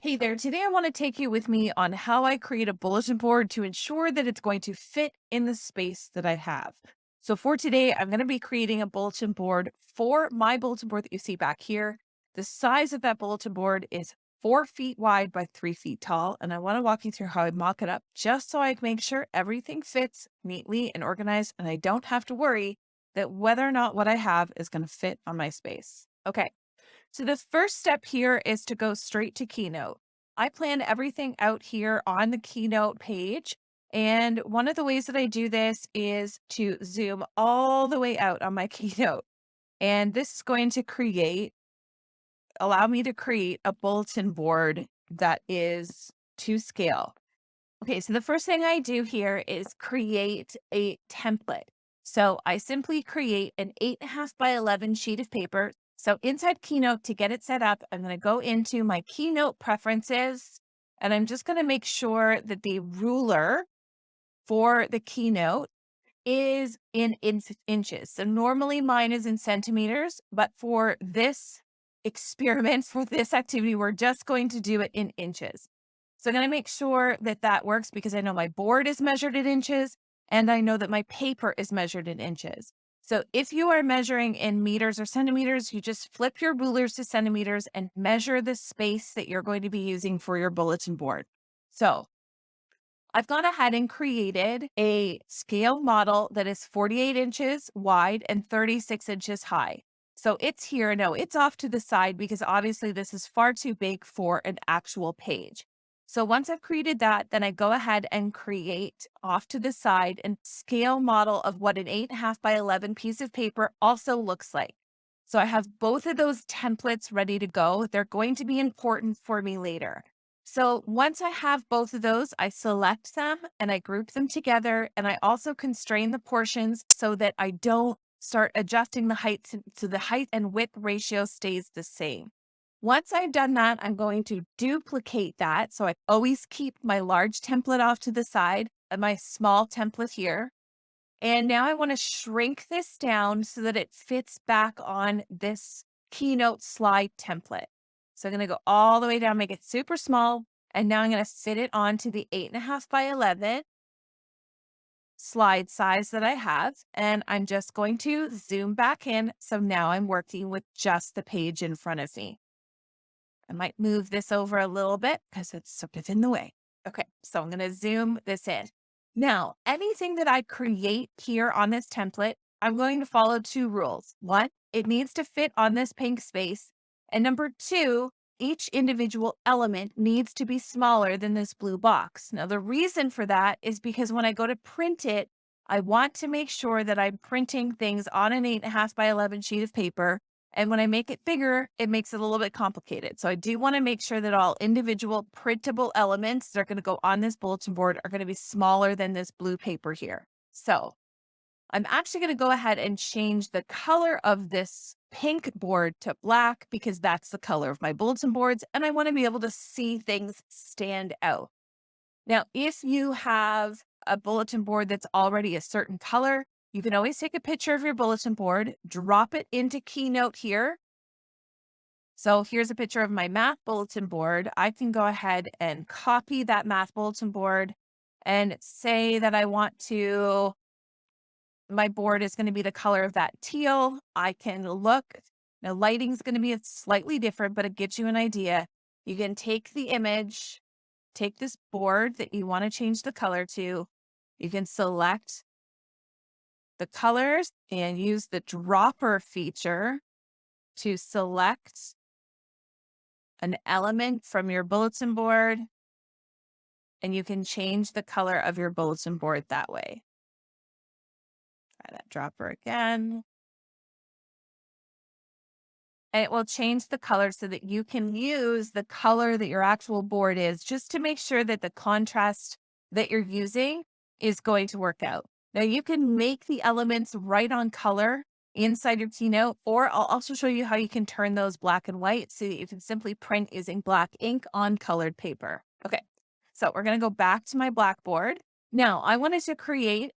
Hey there, today I want to take you with me on how I create a bulletin board to ensure that it's going to fit in the space that I have. So for today, I'm going to be creating a bulletin board for my bulletin board that you see back here. The size of that bulletin board is 4 feet wide by 3 feet tall. And I want to walk you through how I mock it up just so I can make sure everything fits neatly and organized. And I don't have to worry that whether or not what I have is going to fit on my space. Okay. So the first step here is to go straight to Keynote. I plan everything out here on the Keynote page. And one of the ways that I do this is to zoom all the way out on my Keynote. And this is going to allow me to create a bulletin board that is to scale. Okay, so the first thing I do here is create a template. So I simply create an 8.5 by 11 sheet of paper. So inside Keynote, to get it set up, I'm going to go into my Keynote preferences, and I'm just going to make sure that the ruler for the Keynote is in inches. So normally mine is in centimeters, but for this experiment, for this activity, we're just going to do it in inches. So I'm going to make sure that that works because I know my board is measured in inches and I know that my paper is measured in inches. So if you are measuring in meters or centimeters, you just flip your rulers to centimeters and measure the space that you're going to be using for your bulletin board. So I've gone ahead and created a scale model that is 48 inches wide and 36 inches high. So it's here. No, it's off to the side because obviously this is far too big for an actual page. So once I've created that, then I go ahead and create off to the side and scale model of what an 8.5 by 11 piece of paper also looks like. So I have both of those templates ready to go. They're going to be important for me later. So once I have both of those, I select them and I group them together. And I also constrain the portions so that I don't start adjusting the height so the height and width ratio stays the same. Once I've done that, I'm going to duplicate that. So I always keep my large template off to the side and my small template here. And now I want to shrink this down so that it fits back on this Keynote slide template. So I'm going to go all the way down, make it super small. And now I'm going to fit it onto the 8.5 by 11 slide size that I have. And I'm just going to zoom back in. So now I'm working with just the page in front of me. I might move this over a little bit because it's sort of in the way. Okay, so I'm going to zoom this in. Now, anything that I create here on this template, I'm going to follow two rules. One, it needs to fit on this pink space. And number two, each individual element needs to be smaller than this blue box. Now, the reason for that is because when I go to print it, I want to make sure that I'm printing things on an 8.5 by 11 sheet of paper. And when I make it bigger, it makes it a little bit complicated. So I do want to make sure that all individual printable elements that are going to go on this bulletin board are going to be smaller than this blue paper here. So I'm actually going to go ahead and change the color of this pink board to black because that's the color of my bulletin boards. And I want to be able to see things stand out. Now, if you have a bulletin board that's already a certain color, you can always take a picture of your bulletin board, drop it into Keynote here. So here's a picture of my math bulletin board. I can go ahead and copy that math bulletin board and say that I want my board is going to be the color of that teal. I can look, now lighting is going to be slightly different, but it gives you an idea. You can take the image, take this board that you want to change the color to. You can select the colors and use the dropper feature to select an element from your bulletin board, and you can change the color of your bulletin board that way. Try that dropper again. And it will change the color so that you can use the color that your actual board is just to make sure that the contrast that you're using is going to work out. Now you can make the elements right on color inside your Keynote, or I'll also show you how you can turn those black and white so that you can simply print using black ink on colored paper. Okay, so we're going to go back to my blackboard. Now I wanted to create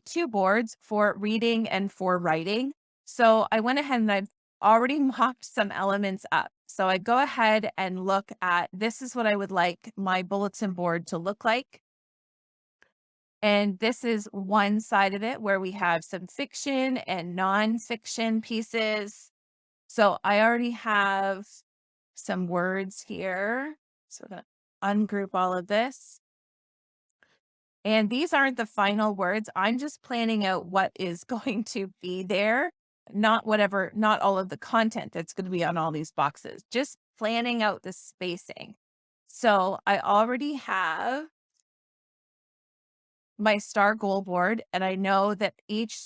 two boards for reading and for writing. So I went ahead and I've already mocked some elements up. So I go ahead and look at, this is what I would like my bulletin board to look like. And this is one side of it where we have some fiction and nonfiction pieces. So I already have some words here. So I'm going to ungroup all of this. And these aren't the final words. I'm just planning out what is going to be there, not all of the content that's going to be on all these boxes, just planning out the spacing. So I already have my star goal board, and I know that each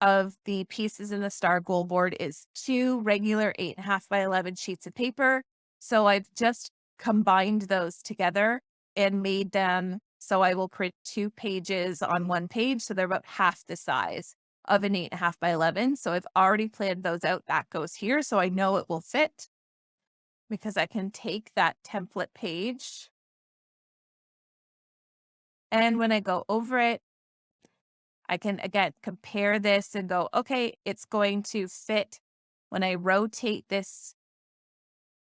of the pieces in the star goal board is 2 regular 8.5 by 11 sheets of paper. So I've just combined those together and made them so I will print 2 pages on one page. So they're about half the size of an 8.5 by 11. So I've already planned those out. That goes here. So I know it will fit because I can take that template page. And when I go over it, I can, again, compare this and go, okay, it's going to fit when I rotate this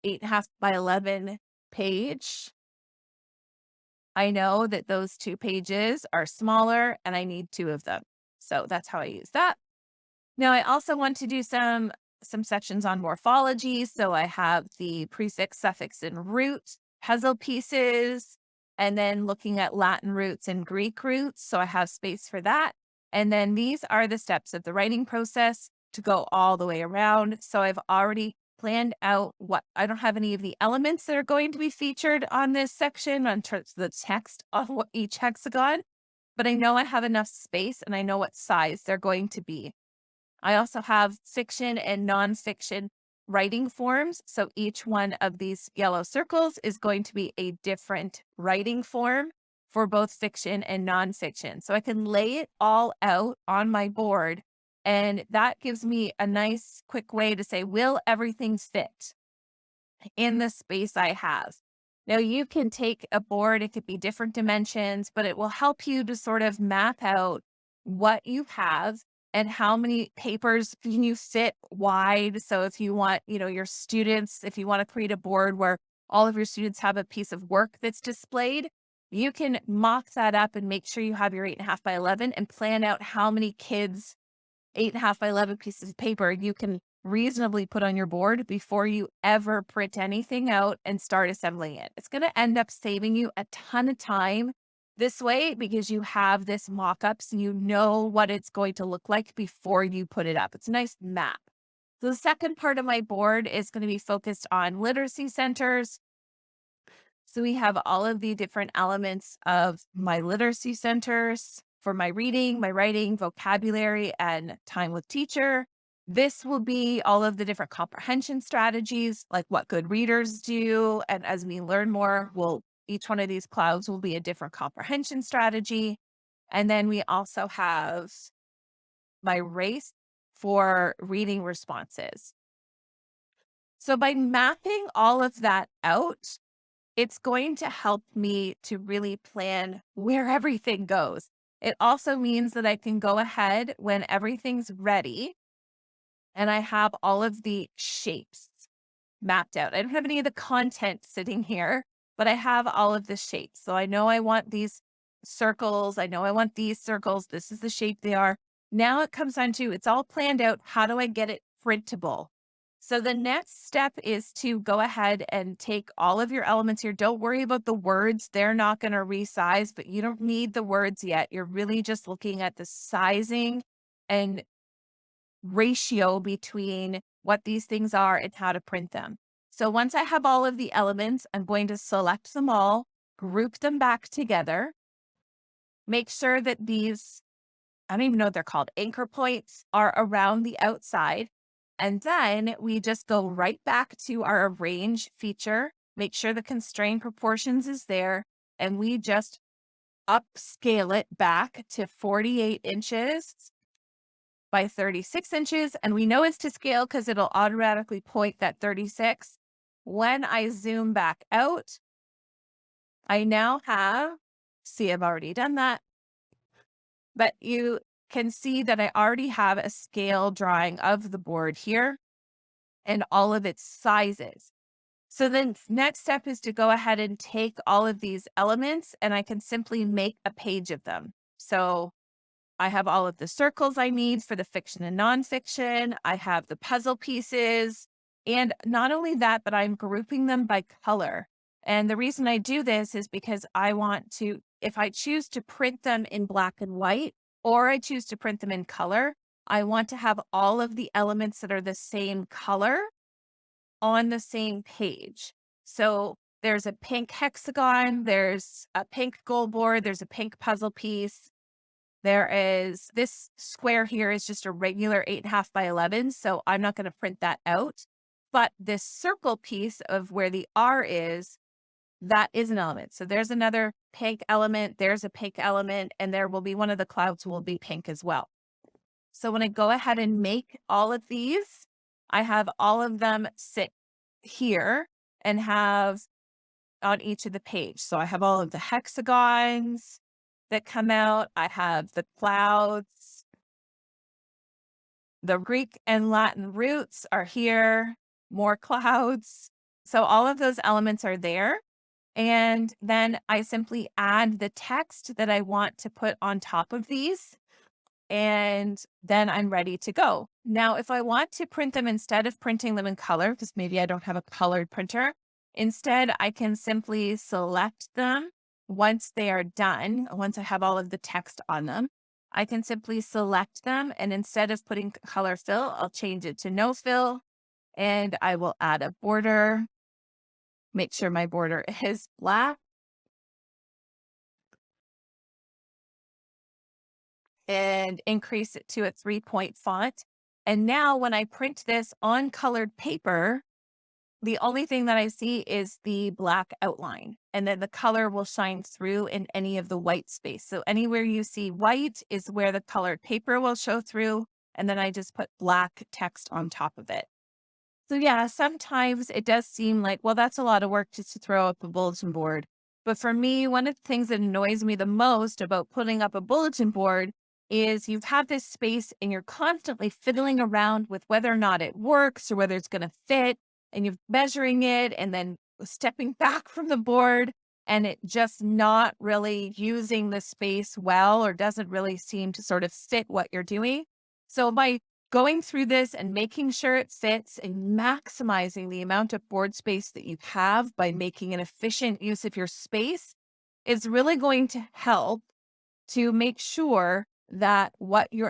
8.5 by 11 page. I know that those 2 pages are smaller and I need 2 of them. So that's how I use that. Now I also want to do some sections on morphology. So I have the prefix, suffix, and root puzzle pieces, and then looking at Latin roots and Greek roots. So I have space for that. And then these are the steps of the writing process to go all the way around. So I've already planned out what I don't have any of the elements that are going to be featured on this section on terms of the text on each hexagon, but I know I have enough space and I know what size they're going to be. I also have fiction and nonfiction writing forms. So each one of these yellow circles is going to be a different writing form for both fiction and nonfiction. So I can lay it all out on my board. And that gives me a nice quick way to say, will everything fit in the space I have? Now you can take a board, it could be different dimensions, but it will help you to sort of map out what you have and how many papers can you fit wide. So if you want, your students, if you want to create a board where all of your students have a piece of work that's displayed, you can mock that up and make sure you have your 8.5 by 11 and plan out how many kids 8.5 by 11 pieces of paper you can reasonably put on your board before you ever print anything out and start assembling it. It's going to end up saving you a ton of time this way because you have this mock-ups and you know what it's going to look like before you put it up. It's a nice map. So the second part of my board is going to be focused on literacy centers. So we have all of the different elements of my literacy centers for my reading, my writing, vocabulary, and time with teacher. This will be all of the different comprehension strategies, like what good readers do. And as we learn more, each one of these clouds will be a different comprehension strategy. And then we also have my race for reading responses. So by mapping all of that out, it's going to help me to really plan where everything goes. It also means that I can go ahead when everything's ready and I have all of the shapes mapped out. I don't have any of the content sitting here, but I have all of the shapes. So I know I want these circles. I know I want these circles. This is the shape they are. Now it comes down to, it's all planned out. How do I get it printable? So the next step is to go ahead and take all of your elements here. Don't worry about the words. They're not going to resize, but you don't need the words yet. You're really just looking at the sizing and ratio between what these things are and how to print them. So once I have all of the elements, I'm going to select them all, group them back together, make sure that these, I don't even know what they're called, anchor points are around the outside. And then we just go right back to our arrange feature, make sure the constrained proportions is there, and we just upscale it back to 48 inches by 36 inches. And we know it's to scale because it'll automatically point that 36. When I zoom back out, I now have, see, I've already done that, but you can see that I already have a scale drawing of the board here. and all of its sizes. So then next step is to go ahead and take all of these elements and I can simply make a page of them. So I have all of the circles I need for the fiction and nonfiction. I have the puzzle pieces. And not only that, but I'm grouping them by color. And the reason I do this is because I want to, if I choose to print them in black and white, or I choose to print them in color, I want to have all of the elements that are the same color on the same page. So there's a pink hexagon, there's a pink goal board, there's a pink puzzle piece. There is this square here is just a regular 8.5 by 11. So I'm not going to print that out. But this circle piece of where the R is, that is an element. So there's another pink element, there's a pink element, and there will be one of the clouds will be pink as well. So when I go ahead and make all of these, I have all of them sit here and have on each of the page. So I have all of the hexagons that come out. I have the clouds. The Greek and Latin roots are here, more clouds. So all of those elements are there. And then I simply add the text that I want to put on top of these. And then I'm ready to go. Now, if I want to print them instead of printing them in color, because maybe I don't have a colored printer, instead I can simply select them once they are done, once I have all of the text on them. I can simply select them, and instead of putting color fill, I'll change it to no fill, and I will add a border, make sure my border is black, and increase it to a 3-point font. And now when I print this on colored paper, the only thing that I see is the black outline, and then the color will shine through in any of the white space. So anywhere you see white is where the colored paper will show through, and then I just put black text on top of it. So yeah, sometimes it does seem like, well, that's a lot of work just to throw up a bulletin board. But for me, one of the things that annoys me the most about putting up a bulletin board is you have this space and you're constantly fiddling around with whether or not it works or whether it's going to fit, and you're measuring it and then stepping back from the board and it just not really using the space well or doesn't really seem to sort of fit what you're doing. So by going through this and making sure it fits and maximizing the amount of board space that you have by making an efficient use of your space is really going to help to make sure that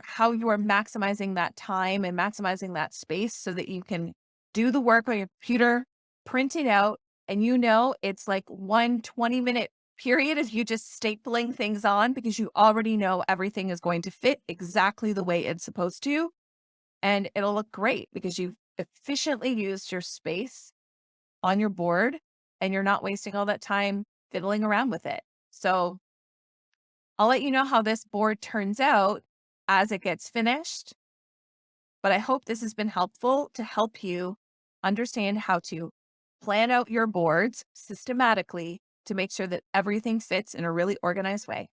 how you are maximizing that time and maximizing that space so that you can do the work on your computer, print it out, and it's like 1 20-minute period of you just stapling things on because you already know everything is going to fit exactly the way it's supposed to. And it'll look great because you've efficiently used your space on your board and you're not wasting all that time fiddling around with it. So I'll let you know how this board turns out as it gets finished. But I hope this has been helpful to help you understand how to plan out your boards systematically to make sure that everything fits in a really organized way.